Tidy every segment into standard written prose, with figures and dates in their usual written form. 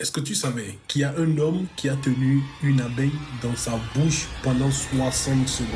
Est-ce que tu savais qu'il y a un homme qui a tenu une abeille dans sa bouche pendant 60 secondes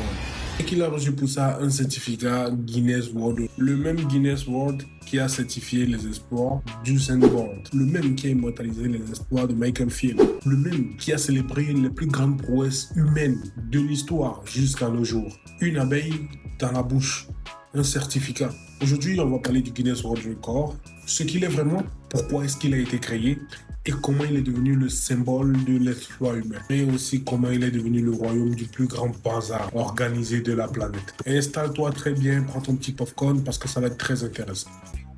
et qu'il a reçu pour ça un certificat Guinness World, le même Guinness World qui a certifié les exploits d'Usain Bolt, le même qui a immortalisé les exploits de Michael Phelps, le même qui a célébré les plus grandes prouesses humaines de l'histoire jusqu'à nos jours. Une abeille dans la bouche, un certificat. Aujourd'hui, on va parler du Guinness World Record, ce qu'il est vraiment, pourquoi est-ce qu'il a été créé et comment il est devenu le symbole de l'exploit humain. Et aussi comment il est devenu le royaume du plus grand bazar organisé de la planète. Installe-toi très bien, prends ton petit popcorn parce que ça va être très intéressant.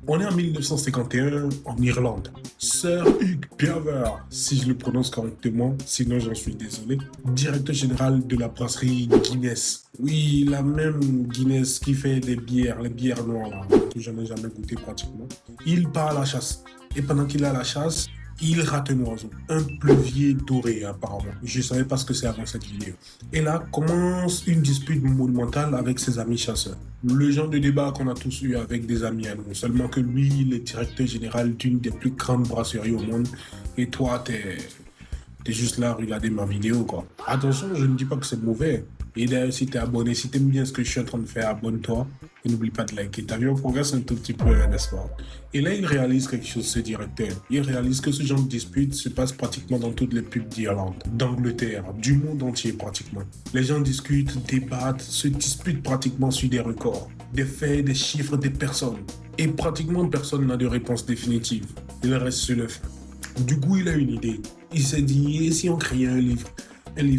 On est en 1951 en Irlande. Sir Hugh Beaver, si je le prononce correctement, sinon j'en suis désolé, directeur général de la brasserie Guinness. Oui, la même Guinness qui fait des bières, les bières noires là, que je n'ai jamais goûté pratiquement. Il part à la chasse. Et pendant qu'il est à la chasse, il rate un oiseau, un pleuvier doré apparemment. Je ne savais pas ce que c'est avant cette vidéo. Et là commence une dispute monumentale avec ses amis chasseurs. Le genre de débat qu'on a tous eu avec des amis à nous. Seulement que lui, il est directeur général d'une des plus grandes brasseries au monde. Et toi, t'es juste là à regarder ma vidéo, quoi. Attention, je ne dis pas que c'est mauvais. Et d'ailleurs, si t'es abonné, si t'aimes bien ce que je suis en train de faire, abonne-toi. Et n'oublie pas de liker. T'as vu, on progresse un tout petit peu, n'est-ce pas? Et là, il réalise quelque chose, ce directeur. Il réalise que ce genre de dispute se passe pratiquement dans toutes les pubs d'Irlande, d'Angleterre, du monde entier pratiquement. Les gens discutent, débattent, se disputent pratiquement sur des records, des faits, des chiffres, des personnes. Et pratiquement personne n'a de réponse définitive. Il reste sur le fait. Du coup, il a une idée. Il s'est dit, et si on créait un livre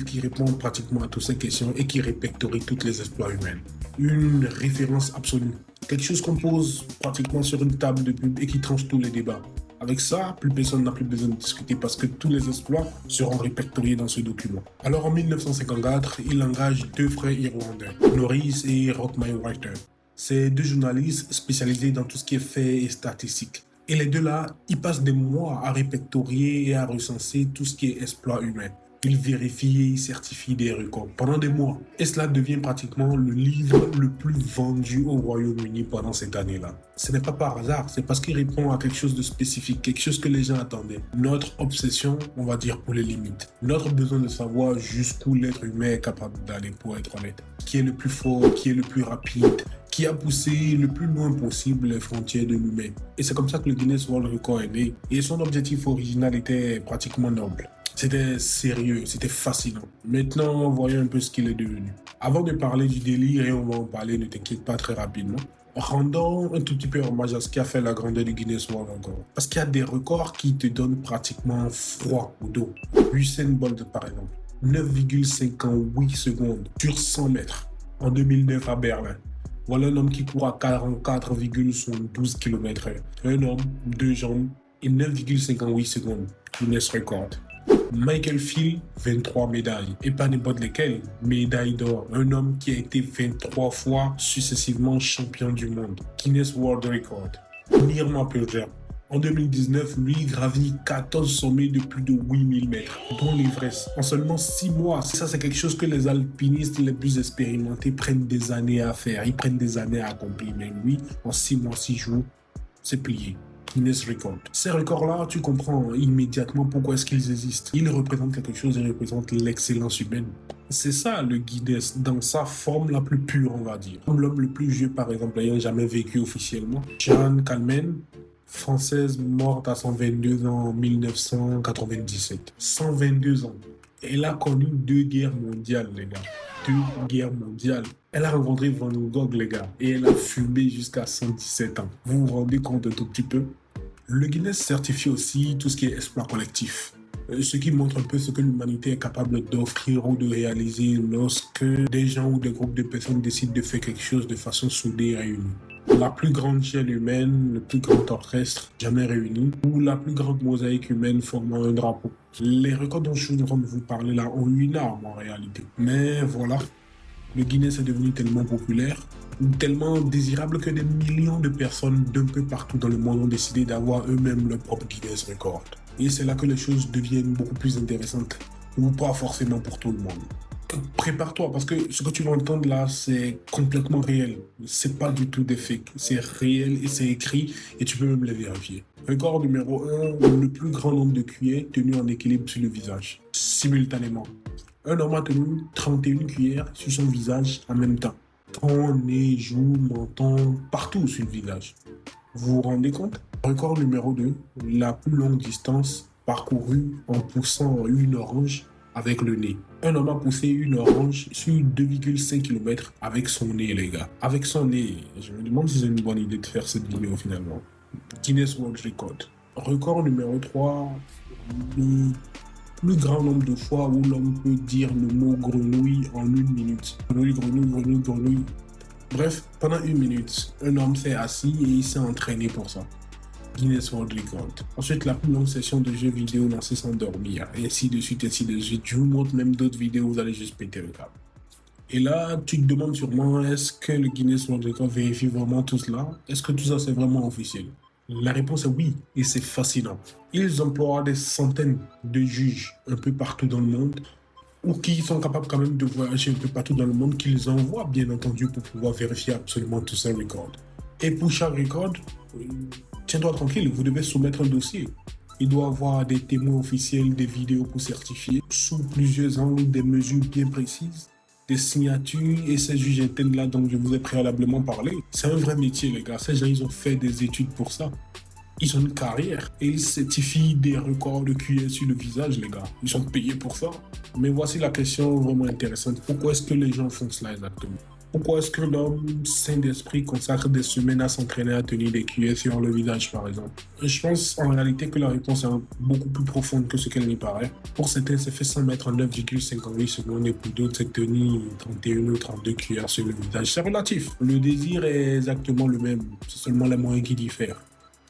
qui répond pratiquement à toutes ces questions et qui répertorie toutes les exploits humains. Une référence absolue. Quelque chose qu'on pose pratiquement sur une table de pub et qui tranche tous les débats. Avec ça, plus personne n'a plus besoin de discuter parce que tous les exploits seront répertoriés dans ce document. Alors en 1954, il engage deux frères irlandais, Norris et Rock My Writer. C'est deux journalistes spécialisés dans tout ce qui est faits et statistiques. Et les deux là, ils passent des mois à répertorier et à recenser tout ce qui est exploit humain. Il vérifie et il certifie des records pendant des mois. Et cela devient pratiquement le livre le plus vendu au Royaume-Uni pendant cette année-là. Ce n'est pas par hasard, c'est parce qu'il répond à quelque chose de spécifique, quelque chose que les gens attendaient. Notre obsession, on va dire pour les limites. Notre besoin de savoir jusqu'où l'être humain est capable d'aller, pour être honnête. Qui est le plus fort, qui est le plus rapide, qui a poussé le plus loin possible les frontières de l'humain. Et c'est comme ça que le Guinness World Record est né. Et son objectif original était pratiquement noble. C'était sérieux, c'était fascinant. Maintenant, voyons un peu ce qu'il est devenu. Avant de parler du délire, et on va en parler, ne t'inquiète pas, très rapidement, rendons un tout petit peu hommage à ce qui a fait la grandeur du Guinness World Record. Parce qu'il y a des records qui te donnent pratiquement froid au dos. Usain Bolt, par exemple, 9,58 secondes sur 100 mètres en 2009 à Berlin. Voilà un homme qui court à 44,12 km/h. Un homme, deux jambes et 9,58 secondes. Guinness Record. Michael Phelps, 23 médailles. Et pas n'importe lesquelles. Médaille d'or. Un homme qui a été 23 fois successivement champion du monde. Guinness World Record. Nirma Purja. En 2019, lui gravit 14 sommets de plus de 8000 mètres, dont l'Everest, en seulement 6 mois. Ça, c'est quelque chose que les alpinistes les plus expérimentés prennent des années à faire. Ils prennent des années à accomplir. Mais lui, en 6 mois, 6 jours, c'est plié. Guinness Record. Ces records-là, tu comprends immédiatement pourquoi est-ce qu'ils existent. Ils représentent quelque chose, ils représentent l'excellence humaine. C'est ça le Guinness, dans sa forme la plus pure, on va dire. Comme l'homme le plus vieux, par exemple, ayant jamais vécu officiellement, Jeanne Calment, française morte à 122 ans en 1997. 122 ans. Elle a connu 2 guerres mondiales, les gars. 2 guerres mondiales. Elle a rencontré Van Gogh, les gars. Et elle a fumé jusqu'à 117 ans. Vous vous rendez compte un tout petit peu? Le Guinness certifie aussi tout ce qui est exploit collectif. Ce qui montre un peu ce que l'humanité est capable d'offrir ou de réaliser lorsque des gens ou des groupes de personnes décident de faire quelque chose de façon soudée et réunie. La plus grande chaîne humaine, le plus grand orchestre jamais réuni, ou la plus grande mosaïque humaine formant un drapeau. Les records dont je suis en train de vous parler là ont une arme en réalité. Mais voilà, le Guinness est devenu tellement populaire, tellement désirable que des millions de personnes d'un peu partout dans le monde ont décidé d'avoir eux-mêmes leur propre Guinness Record. Et c'est là que les choses deviennent beaucoup plus intéressantes, ou pas forcément pour tout le monde. prépare-toi parce que ce que tu vas entendre là, c'est complètement réel. C'est pas du tout des fakes. C'est réel et c'est écrit et tu peux même les vérifier. Record numéro 1, le plus grand nombre de cuillères tenues en équilibre sur le visage, simultanément. Un homme a tenu 31 cuillères sur son visage en même temps. Tronc, nez, joues, menton, partout sur le visage. Vous vous rendez compte? Record numéro 2, la plus longue distance parcourue en poussant une orange avec le nez. Un homme a poussé une orange sur 2,5 km avec son nez, les gars. Avec son nez, je me demande si c'est une bonne idée de faire cette vidéo finalement. Guinness World Record. Record numéro 3, le plus grand nombre de fois où l'homme peut dire le mot grenouille en 1 minute. Grenouille, grenouille, grenouille, grenouille. Bref, pendant 1 minute, un homme s'est assis et il s'est entraîné pour ça. Guinness World Record. Ensuite, la plus longue session de jeux vidéo lancée sans dormir. Et ainsi de suite, ainsi de suite. Je vous montre même d'autres vidéos, vous allez juste péter le câble. Et là, tu te demandes sûrement, est-ce que le Guinness World Record vérifie vraiment tout cela? Est-ce que tout ça, c'est vraiment officiel? La réponse est oui, et c'est fascinant. Ils emploient des centaines de juges un peu partout dans le monde, ou qui sont capables quand même de voyager un peu partout dans le monde, qu'ils envoient bien entendu pour pouvoir vérifier absolument tous ces records. Et pour chaque record, tiens-toi tranquille, vous devez soumettre un dossier. Il doit avoir des témoins officiels, des vidéos pour certifier, sous plusieurs angles, des mesures bien précises, des signatures et ces juges internes là dont je vous ai préalablement parlé. C'est un vrai métier, les gars. Ces gens, ils ont fait des études pour ça. Ils ont une carrière et ils certifient des records de cuillère sur le visage, les gars. Ils sont payés pour ça. Mais voici la question vraiment intéressante. Pourquoi est-ce que les gens font cela exactement? Pourquoi est-ce que l'homme sain d'esprit consacre des semaines à s'entraîner à tenir des cuillères sur le visage, par exemple? Je pense en réalité que la réponse est beaucoup plus profonde que ce qu'elle n'y paraît. Pour certains, c'est fait sans mettre en 9,58 secondes et pour d'autres, c'est tenir 31 ou 32 cuillères sur le visage. C'est relatif. Le désir est exactement le même. C'est seulement les moyens qui diffèrent.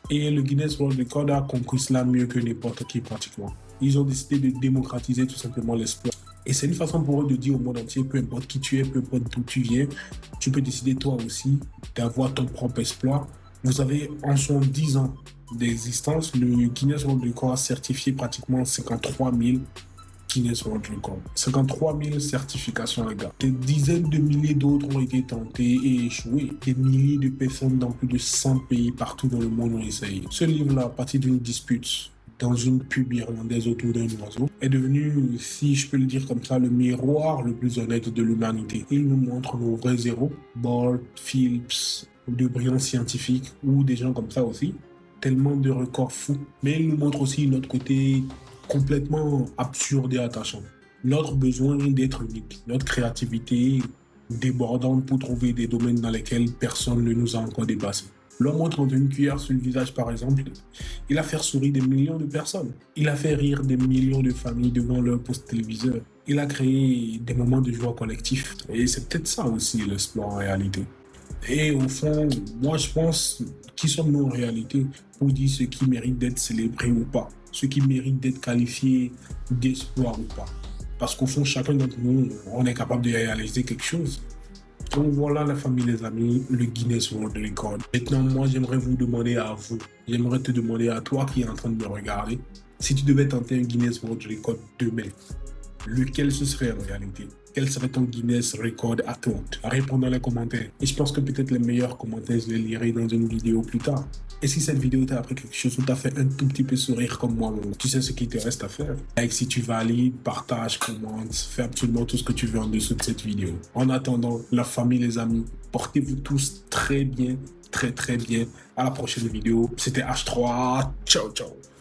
Et le Guinness World Record a compris cela mieux que n'importe qui pratiquement. Ils ont décidé de démocratiser tout simplement l'espoir. Et c'est une façon pour eux de dire au monde entier, peu importe qui tu es, peu importe d'où tu viens, tu peux décider toi aussi d'avoir ton propre exploit. Vous avez en 10 ans d'existence, le Guinness World Record a certifié pratiquement 53 000 Guinness World Record. 53 000 certifications, les gars. Des dizaines de milliers d'autres ont été tentés et échoués. Des milliers de personnes dans plus de 100 pays partout dans le monde ont essayé. Ce livre-là, à partir d'une dispute dans une pub irlandaise autour d'un oiseau, est devenu, si je peux le dire comme ça, le miroir le plus honnête de l'humanité. Il nous montre nos vrais héros, Bart, Phillips, de brillants scientifiques ou des gens comme ça aussi. Tellement de records fous. Mais il nous montre aussi notre côté complètement absurde et attachant. Notre besoin d'être unique, notre créativité débordante pour trouver des domaines dans lesquels personne ne nous a encore dépassé. L'homme montre une cuillère sur le visage, par exemple, il a fait sourire des millions de personnes. Il a fait rire des millions de familles devant leur poste téléviseur. Il a créé des moments de joie collectifs. Et c'est peut-être ça aussi l'exploit en réalité. Et au fond, moi je pense, qui sommes-nous en réalité pour dire ce qui mérite d'être célébré ou pas, ce qui mérite d'être qualifié d'exploit ou pas. Parce qu'au fond, chacun d'entre nous, on est capable de réaliser quelque chose. Donc voilà la famille, les amis, le Guinness World Record. Maintenant, moi, j'aimerais vous demander à vous, j'aimerais te demander à toi qui es en train de me regarder, si tu devais tenter un Guinness World Record demain, lequel ce serait en réalité? Quel serait ton Guinness Record à toi? Réponds dans les commentaires. Et je pense que peut-être les meilleurs commentaires, je les lirai dans une vidéo plus tard. Et si cette vidéo t'a appris quelque chose ou t'a fait un tout petit peu sourire comme moi, tu sais ce qu'il te reste à faire. Like si tu valides, partage, commente, fais absolument tout ce que tu veux en dessous de cette vidéo. En attendant, la famille, les amis, portez-vous tous très bien, très très bien. À la prochaine vidéo. C'était H3. Ciao, ciao.